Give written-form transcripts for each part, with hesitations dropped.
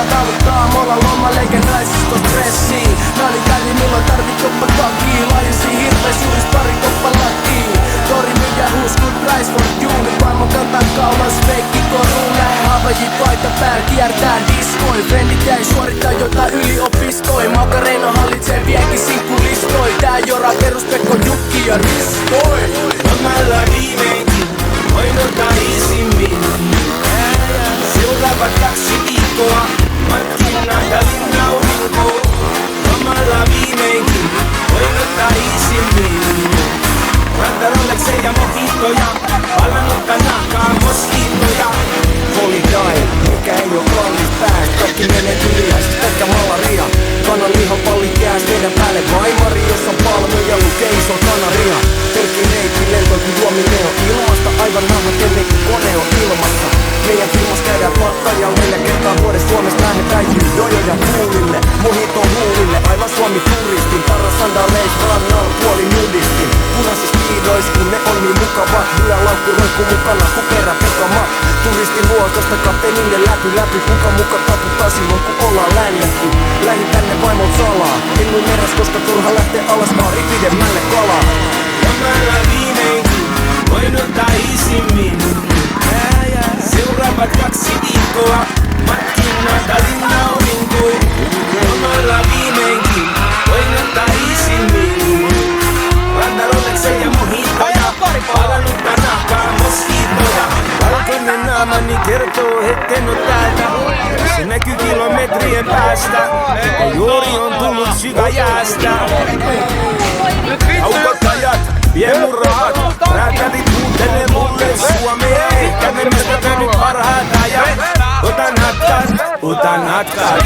Tää taluttaa, me ollaan lomalle eikä naisista stressiin. Naalikäli milloin tarvit koppa takia. Laajensi hirvees juuris pari koppa lakiin. Tori myyjä huuskut price for you. Nyt vaimon kantaa kaulas feikki koruun. Näin haavajit paita päällä kiertää diskoi. Frendit jäi suorittaa jotain yliopistoi. Makarena hallitsee vieläkin sinkkulistoi. Tää jora peruspekko Jukki ja Ristoi. Lomalla viimeinkin voin ottaa isimmin. Seuraavat 2 viikkoa markkinoidalin naurinko. Lomalla viimeinkin voin ottaa isimmin. Ranta Rolexeja mojitoja, palannutta nahkaa moskiittoja. Holy die, mikä ei oo kallis pääs. Kaikki menee yliäiset, pelkkä malaria. Kanan lihan pallit jääs teidän päälle vaimari. Jos on palmuja, lukee iso kanaria. Pelkki reikki lentoi kun juominen on ilmasta. Aivan nahat ennen kuin kone on ilmassa. Meidän firmas käydään pattaja 4 kertaa vuodessa. Suomesta lähetään jojoja kuulille. Mojito huulille, aivan Suomi turistin. Paras sandaleis rannalla puoli nudistin. Punaisissa piidois kun ne on niin mukavat. Hyvä laukku roikku mukana ku perä pekama. Turistin luokosta kapteenille läpi. Kuka muka taputtaa silloin kun ollaan lännetty. Lähin tänne vaimon salaa. En mun meräs koska turha lähtee alas maari pidemmälle kalaa. Lomalla viimeinkin voin ottaa isimmin. Seuraavat 2 viikkoa markkinoidalin naurinko. Lomalla viimeinkin voin ottaa isimmin. Ranta Rolexeja mojitoja, palannutta nahkaa moskiittoja. Valkoinen naamani kertoo etten oo täältä. Se näkyy kilometrien päästä. Ja juuri on tullut syväjäästä. Aukottajat, vie mun rahat. Räätälit huutelee mulle Suomea. Ehkä ne mistä käynyt parhaat ajat. Otan hatkat.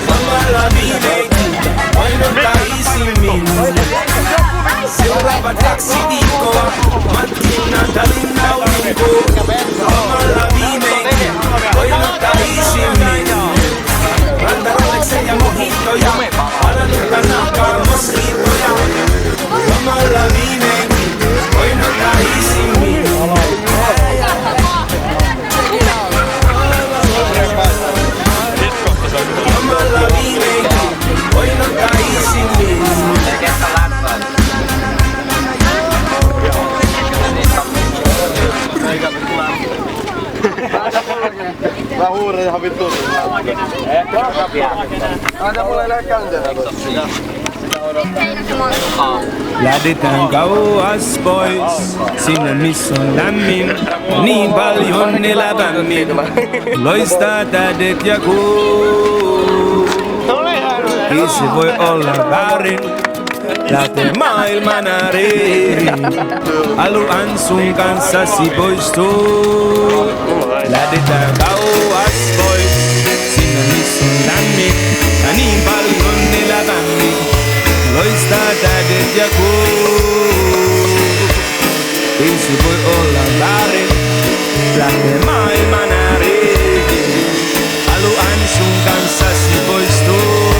Lomalla viimeinkin voin ottaa isimmin. Seuraavat 2 viikkoa markkinoidalin naurinko. Lomalla viimeinkin voin ottaa isimmin. Ranta Rolexeja mojitoja, palannutta nahkaa moskiittoja. Lomalla viimeinkin voin ottaa isimmin. Lomalla viimeinkin voin ottaa isimmin. Mä huurin ihan vittu. Aina mulle ei lähde käyntiin. Lähdetään kauas pois, sinne missä on lämmin. Niin paljon elävämmin, loistaa tähdet ja kuu. Ei se voi olla väärin, lähtee maailman ääriin. Haluan sun kanssasi poistua. Lähdetään kauas pois, sinne missä on lämmin. Ja niin paljon elävämmin, loistaa tähdet ja kuu. Ei se voi olla väärin, lähtee maailman ääriin. Haluan sun kanssasi poistua.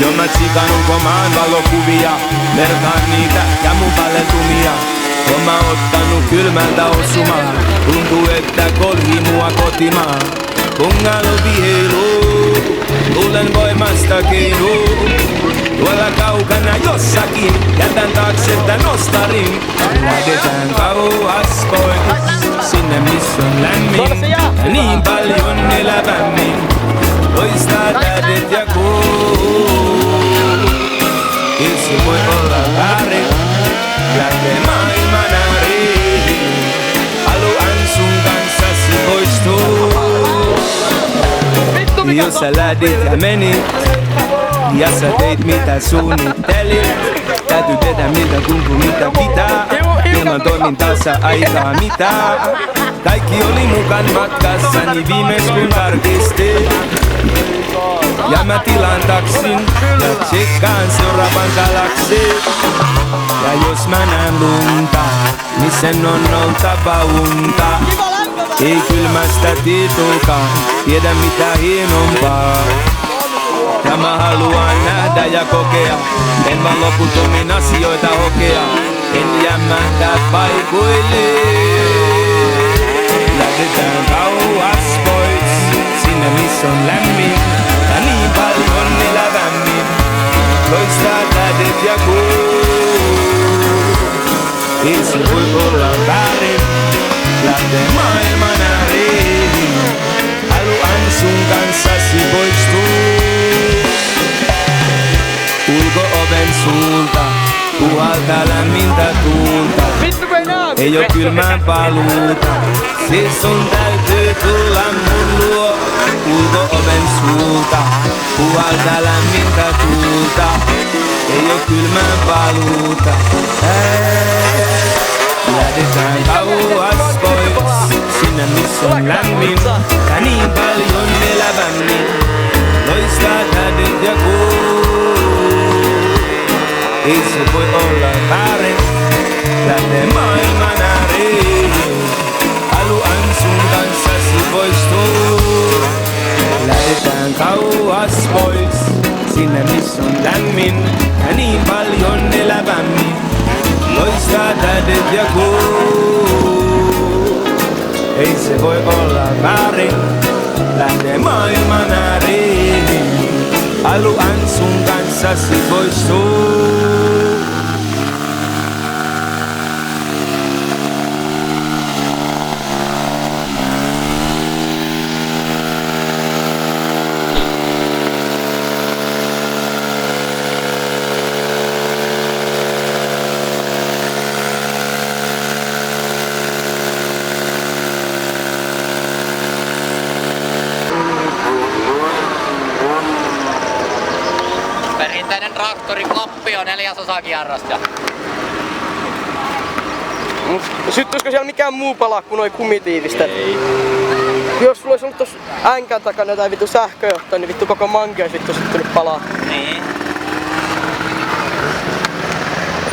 No mä tsikan ulkomaan valokuvia, vertaan niitä ja mun paleltumia. Oon mä ottanut kylmältä osumaan, tuntuu että kolhi mua kotimaan. Bungalow-viheilu, tuulen voimasta keinu. Tuolla kaukana jossakin, jätän taakse tän ostarin. Lähdetään kauas pois, sinne missä on lämmin. Ja niin paljon elävämmin, loistaa tähdet ja kuu. Ei se voi olla väärin, lähtee maailman ääriin. Haluan sun kanssasi poistua. Jos sä lähdit ja menit, ja sä teit mitä suunnittelit. Täytyy tehdä miltä tuntuu mitä pitää. Ilman toimintaansa aikaa mitään. Kaikki oli mukaan matkassani viimeis kun tarkistin. Ja mä tilaan taksin ja tsekkaan seuraavan galaksin. Ja jos mä näen lunta, niin sen on oltava unta. Ei kylmästä tietokaan, tiedä mitä hienompaa. Ja mä haluan nähdä ja kokea, en vaan loputtomiin asioita hokea. En jämähdä paikoille. Lähdetään kauas pois, sinne missä on lämmin ja niin paljon elävämmin. Loistaa tähdet ja kuut. Ei se voi olla väärin, lähtee maailman ääriin. Haluan sun kanssasi poistua. Ulko-oven suulta puhaltaa lämmintä tuulta. Ei oo kylmää paluuta, siis sun täytyy tulla mun luo. Ulko-oven suulta puhaltaa lämmintä tuulta. Ei oo kylmää paluuta. Lähdetään kauas pois, sinne missä on lämmin ja niin paljon elävämmin. Loistaa tähdet ja kuut. Ei se voi olla väärin, lähtee maailman ääriin. Haluan sun kanssasi poistua. Lähdetään kauas pois, sinne missä on lämmin ja niin paljon elävämmin. Loistaa tähdet ja kuut. Ei se voi olla väärin, lähtee maailman ääriin. Haluan sun kanssasi poistua. Perinteinen traktorikloppi on 4/4 kierrosta. Syttyisikö siellä mikään muu palaa kuin noi kumitiivistet? Ei. Jos sulla olisi ollut tossa änkän takana jotain vittu sähköjohtoa, niin vittu koko manke olisi vittu syttynyt palaa. Niin.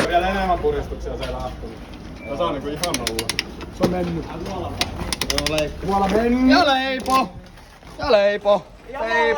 Vielä enemmän puristuksia siellä ahtunut. Se on niinku ihan nolla. Se on mennyt. Joo, leippo. Ja leipo! Ja leipo! Leipo!